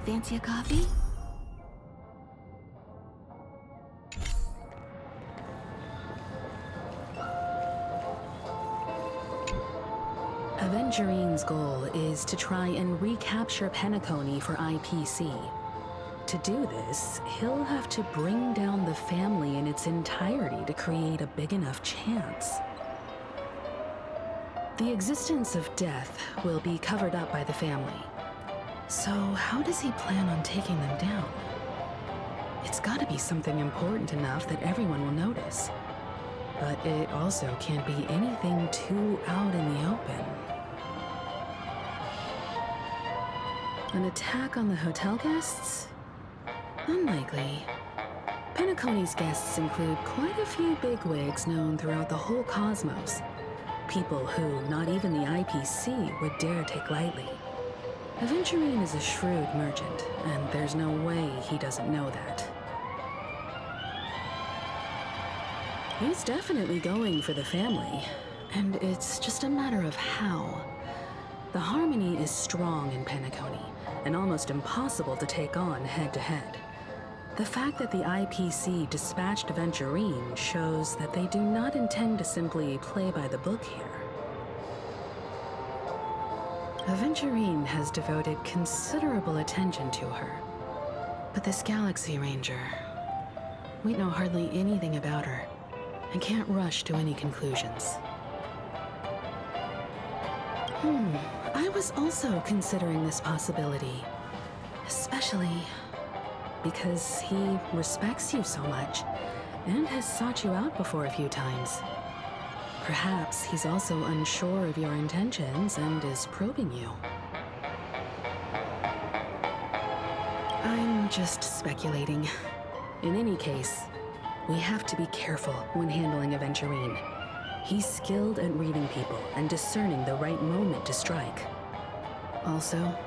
Fancy a coffee? Avengerine's goal is to try and recapture Penacony for IPC. To do this, he'll have to bring down the family in its entirety to create a big enough chance. The existence of death will be covered up by the family. So how does he plan on taking them down? It's gotta be something important enough that everyone will notice. But it also can't be anything too out in the open. An attack on the hotel guests? Unlikely. Penacony's guests include quite a few bigwigs known throughout the whole cosmos. People who not even the IPC would dare take lightly. Aventurine is a shrewd merchant, and there's no way he doesn't know that. He's definitely going for the family, and it's just a matter of how. The harmony is strong in Penacony, and almost impossible to take on head-to-head. The fact that the IPC dispatched Aventurine shows that they do not intend to simply play by the book here. Aventurine has devoted considerable attention to her. But this Galaxy Ranger, we know hardly anything about her, and can't rush to any conclusions. I was also considering this possibility, especially because he respects you so much and has sought you out before a few times. Perhaps he's also unsure of your intentions and is probing you. I'm just speculating. In any case, we have to be careful when handling Aventurine. He's skilled at reading people and discerning the right moment to strike. Also,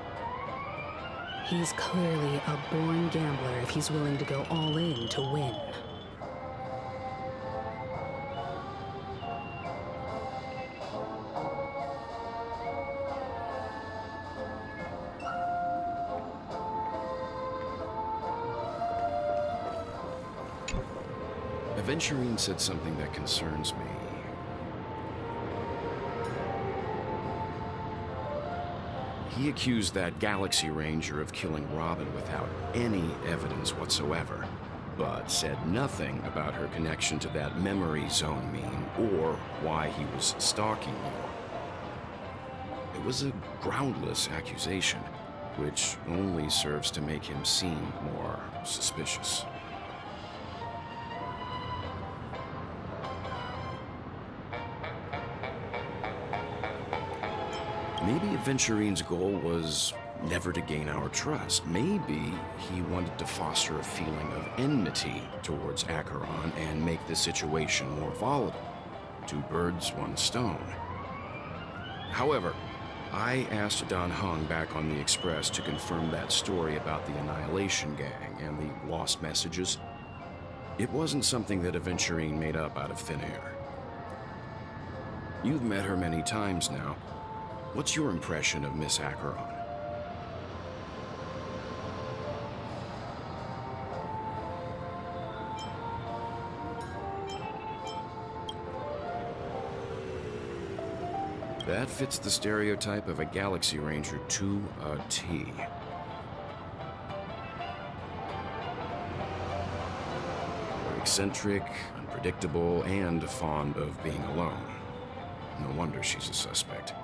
he's clearly a born gambler if he's willing to go all in to win. Aventurine said something that concerns me. He accused that Galaxy Ranger of killing Robin without any evidence whatsoever, but said nothing about her connection to that memory zone meme or why he was stalking you. It was a groundless accusation, which only serves to make him seem more suspicious. Maybe Aventurine's goal was never to gain our trust. Maybe he wanted to foster a feeling of enmity towards Acheron and make the situation more volatile. Two birds, one stone. However, I asked Don Hung back on the Express to confirm that story about the Annihilation Gang and the lost messages. It wasn't something that Aventurine made up out of thin air. You've met her many times now. What's your impression of Miss Acheron? That fits the stereotype of a Galaxy Ranger to a T. Eccentric, unpredictable, and fond of being alone. No wonder she's a suspect.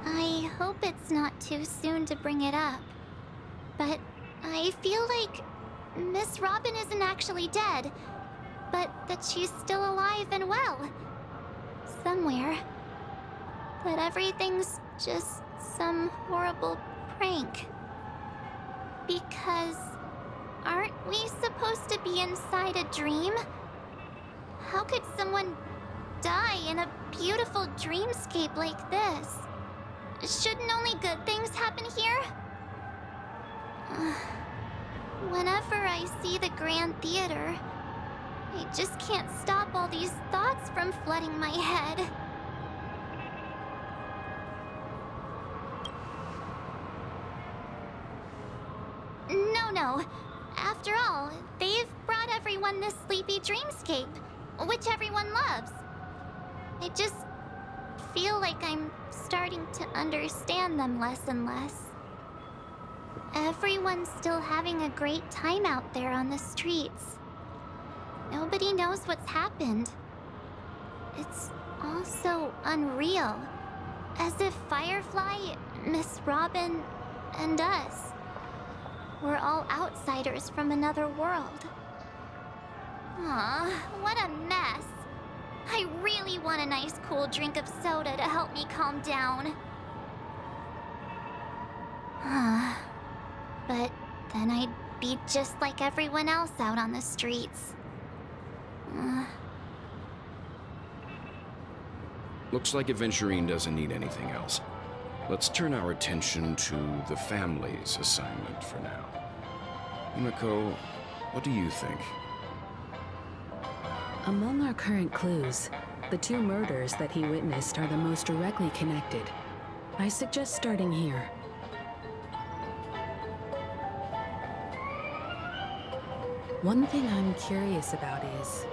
I hope it's not too soon to bring it up, but I feel like Miss Robin isn't actually dead, but that she's still alive and well. Somewhere. But everything's just some horrible prank. Because aren't we supposed to be inside a dream? How could someone die in a beautiful dreamscape like this? Shouldn't only good things happen here? Whenever I see the Grand Theater, I just can't stop all these thoughts from flooding my head. No. After all, they've brought everyone this sleepy dreamscape, which everyone loves. I just feel like I'm starting to understand them less and less. Everyone's still having a great time out there on the streets. Nobody knows what's happened. It's all so unreal. As if Firefly, Miss Robin, and us we're all outsiders from another world. Aw, what a mess. I really want a nice cool drink of soda to help me calm down. But then I'd be just like everyone else out on the streets. Looks like Adventurine doesn't need anything else. Let's turn our attention to the family's assignment for now. Himeko, what do you think? Among our current clues, the two murders that he witnessed are the most directly connected. I suggest starting here. One thing I'm curious about is,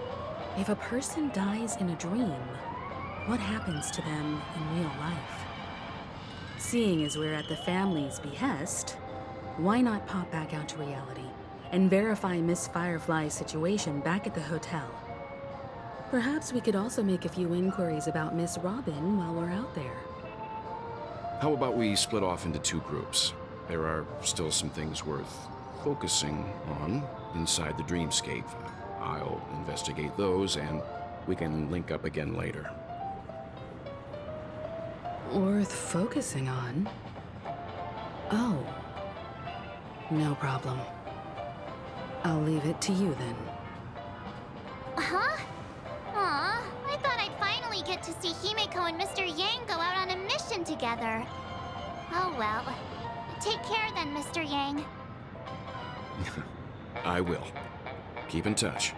if a person dies in a dream, what happens to them in real life? Seeing as we're at the family's behest, why not pop back out to reality and verify Miss Firefly's situation back at the hotel? Perhaps we could also make a few inquiries about Miss Robin while we're out there. How about we split off into two groups? There are still some things worth focusing on inside the dreamscape. I'll investigate those, and we can link up again later. Worth focusing on? Oh. No problem. I'll leave it to you then. Huh? Aw, I thought I'd finally get to see Himeko and Mr. Yang go out on a mission together. Oh well. Take care then, Mr. Yang. I will. Keep in touch.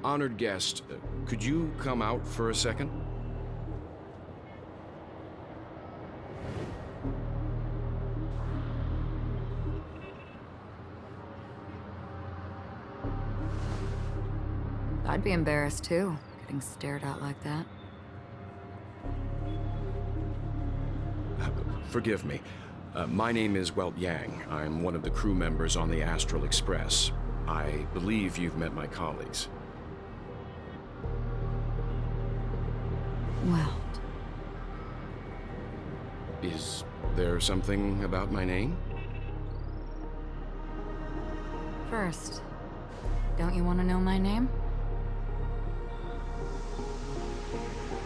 Honored guest, could you come out for a second? I'd be embarrassed too, getting stared at like that. Forgive me. My name is Welt Yang. I'm one of the crew members on the Astral Express. I believe you've met my colleagues. Well, Is there something about my name? first, don't you want to know my name?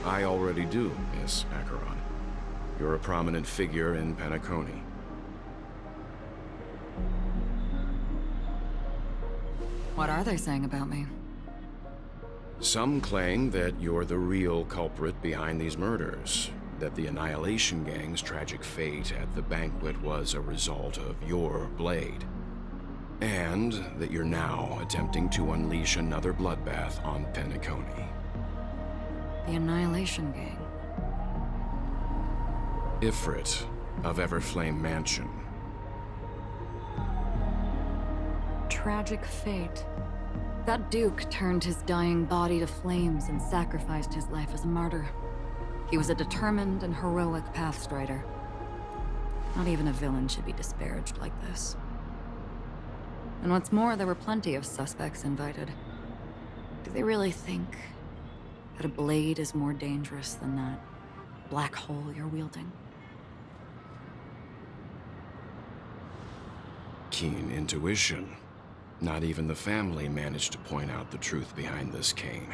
I already do, Miss Acheron. You're a prominent figure in Penacony. What are they saying about me? Some claim that you're the real culprit behind these murders, that the Annihilation Gang's tragic fate at the banquet was a result of your blade, and that you're now attempting to unleash another bloodbath on Penacony. The Annihilation Gang. Ifrit of Everflame Mansion. Tragic fate. That Duke turned his dying body to flames and sacrificed his life as a martyr. He was a determined and heroic pathstrider. Not even a villain should be disparaged like this. And what's more, there were plenty of suspects invited. Do they really think that a blade is more dangerous than that black hole you're wielding? Keen intuition. Not even the family managed to point out the truth behind this cane.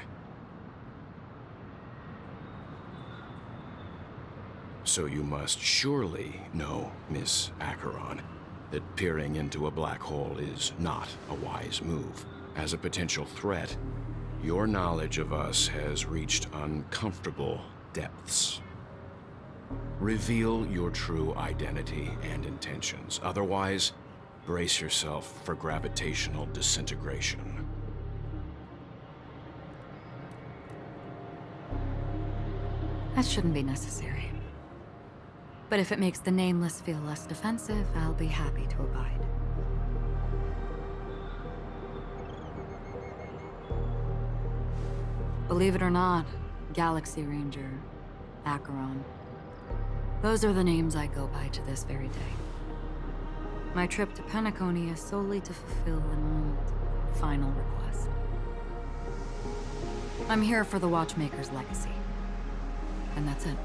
So you must surely know, Miss Acheron, that peering into a black hole is not a wise move. As a potential threat, your knowledge of us has reached uncomfortable depths. Reveal your true identity and intentions. Otherwise, brace yourself for gravitational disintegration. That shouldn't be necessary. But if it makes the Nameless feel less defensive, I'll be happy to abide. Believe it or not, Galaxy Ranger, Acheron. Those are the names I go by to this very day. My trip to Penacony is solely to fulfill an old, final request. I'm here for the Watchmaker's legacy. And that's it.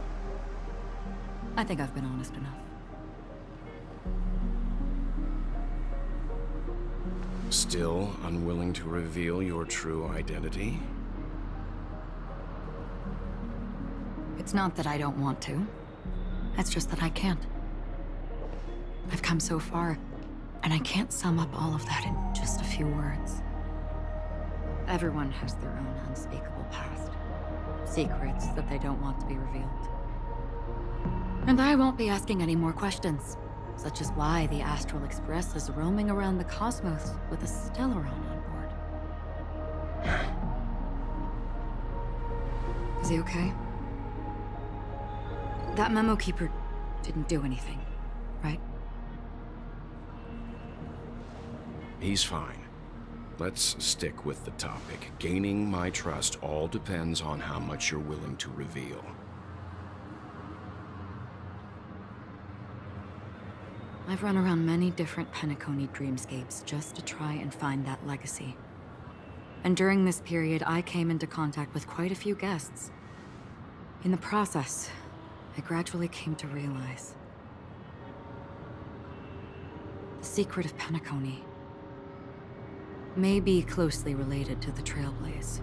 I think I've been honest enough. Still unwilling to reveal your true identity? It's not that I don't want to. It's just that I can't. I've come so far, and I can't sum up all of that in just a few words. Everyone has their own unspeakable past. Secrets that they don't want to be revealed. And I won't be asking any more questions, such as why the Astral Express is roaming around the cosmos with a Stellaron on board. Is he okay? That memo keeper didn't do anything, right? He's fine. Let's stick with the topic. Gaining my trust all depends on how much you're willing to reveal. I've run around many different Penacony dreamscapes just to try and find that legacy. And during this period, I came into contact with quite a few guests. In the process, I gradually came to realize the secret of Penacony may be closely related to the Trailblaze.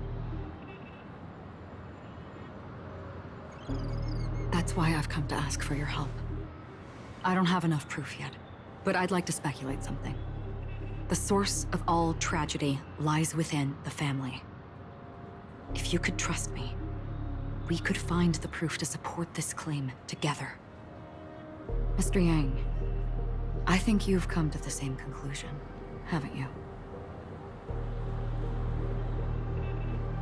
That's why I've come to ask for your help. I don't have enough proof yet, but I'd like to speculate something. The source of all tragedy lies within the family. If you could trust me, we could find the proof to support this claim together. Mr. Yang, I think you've come to the same conclusion, haven't you?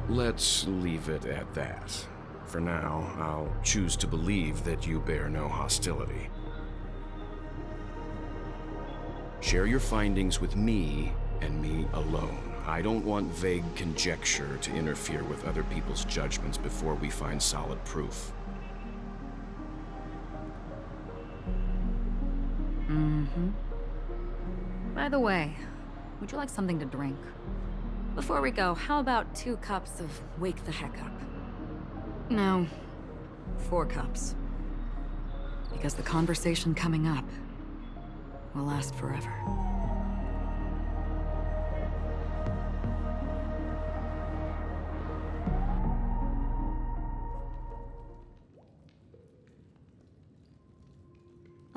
Let's leave it at that. For now, I'll choose to believe that you bear no hostility. Share your findings with me and me alone. I don't want vague conjecture to interfere with other people's judgments before we find solid proof. By the way, would you like something to drink? Before we go, how about 2 cups of Wake the Heck Up? No, 4 cups. Because the conversation coming up will last forever.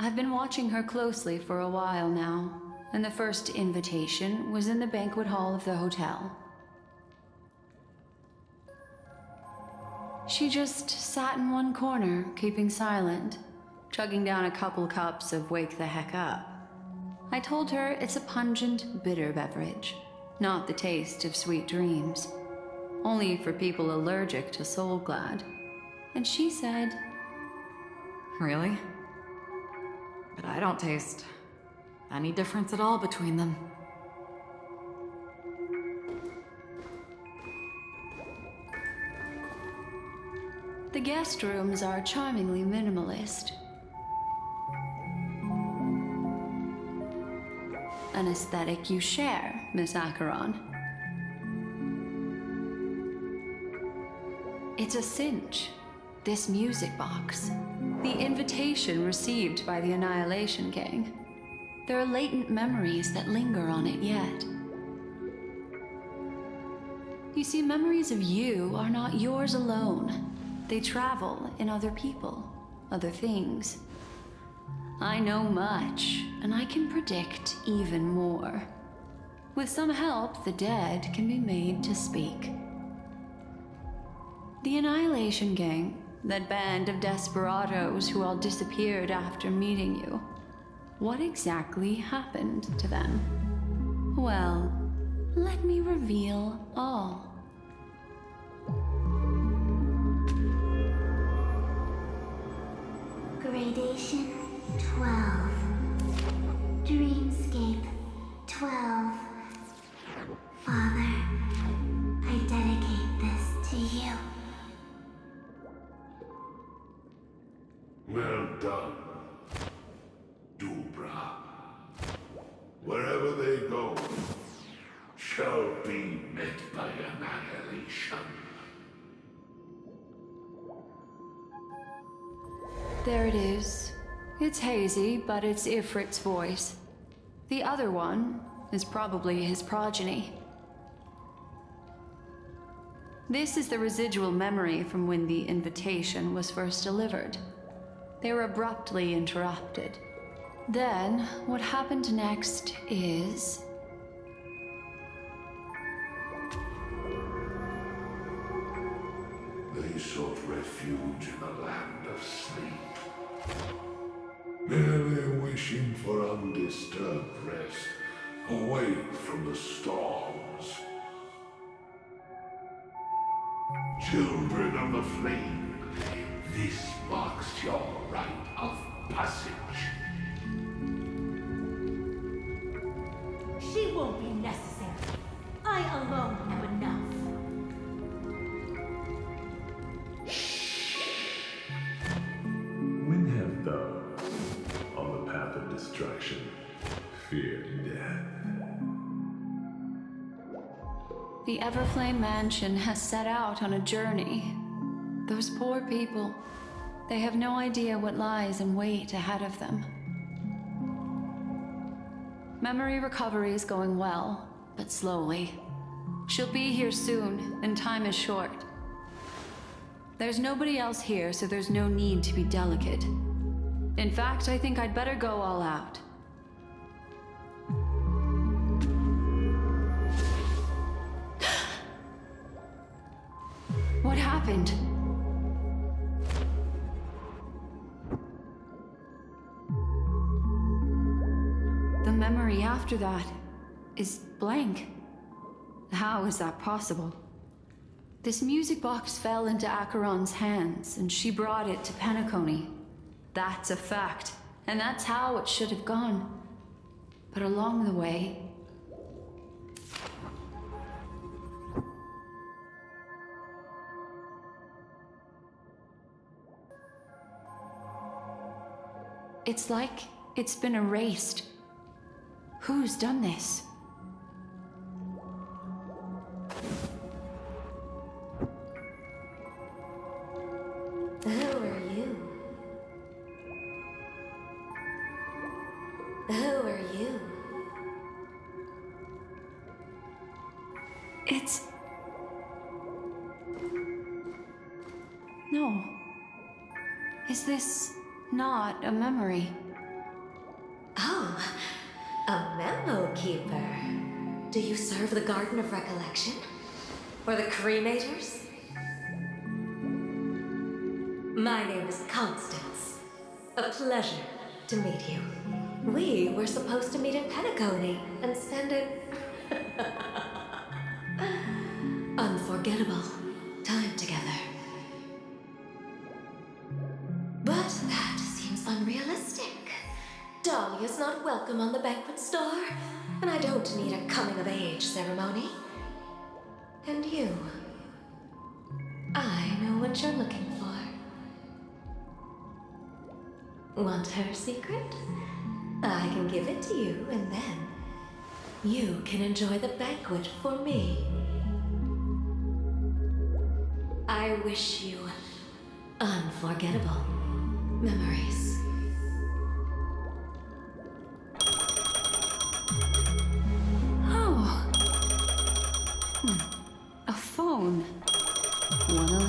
I've been watching her closely for a while now, and the first invitation was in the banquet hall of the hotel. She just sat in one corner, keeping silent, chugging down a couple cups of Wake the Heck Up. I told her it's a pungent, bitter beverage, not the taste of sweet dreams, only for people allergic to Soul Glad. And she said, Really? But I don't taste any difference at all between them. the guest rooms are charmingly minimalist. An aesthetic you share, Miss Acheron. It's a cinch, this music box. The invitation received by the Annihilation King. There are latent memories that linger on it yet. You see, memories of you are not yours alone. They travel in other people, other things. I know much, and I can predict even more. With some help, the dead can be made to speak. The Annihilation Gang, that band of desperados who all disappeared after meeting you. What exactly happened to them? Well, let me reveal all. Gradation 12. Dreamscape 12. Father, I dedicate this to you. Well done, Dubra. Wherever they go, shall be met by annihilation. There it is. It's hazy, but it's Ifrit's voice. The other one is probably his progeny. This is the residual memory from when the invitation was first delivered. They were abruptly interrupted. Then, what happened next is... They sought refuge in the land of sleep, merely wishing for undisturbed rest, away from the storms. Children of the flame, this marks your rite of passage. She won't be necessary. I alone am enough. When have those on the path of destruction feared death? The Everflame Mansion has set out on a journey. Those poor people, they have no idea what lies in wait ahead of them. Memory recovery is going well, but slowly. She'll be here soon, and time is short. There's nobody else here, so there's no need to be delicate. In fact, I think I'd better go all out. What happened? The memory after that is blank. How is that possible? This music box fell into Acheron's hands, and she brought it to Penacony. That's a fact, and that's how it should have gone. But along the way... it's like it's been erased. Who's done this? Who are you? Who are you? It's... no. Is this not a memory? Oh, a memo keeper. Do you serve the Garden of Recollection? Or the Cremators? My name is Constance. A pleasure to meet you. We were supposed to meet in Penacony and spend an unforgettable time together. But that seems unrealistic. Dahlia's not welcome on the banquet star, and I don't need a coming-of-age ceremony. And you, I know what you're looking for. Want her secret? I can give it to you, and then you can enjoy the banquet for me. I wish you unforgettable memories. Oh. A phone. Wanna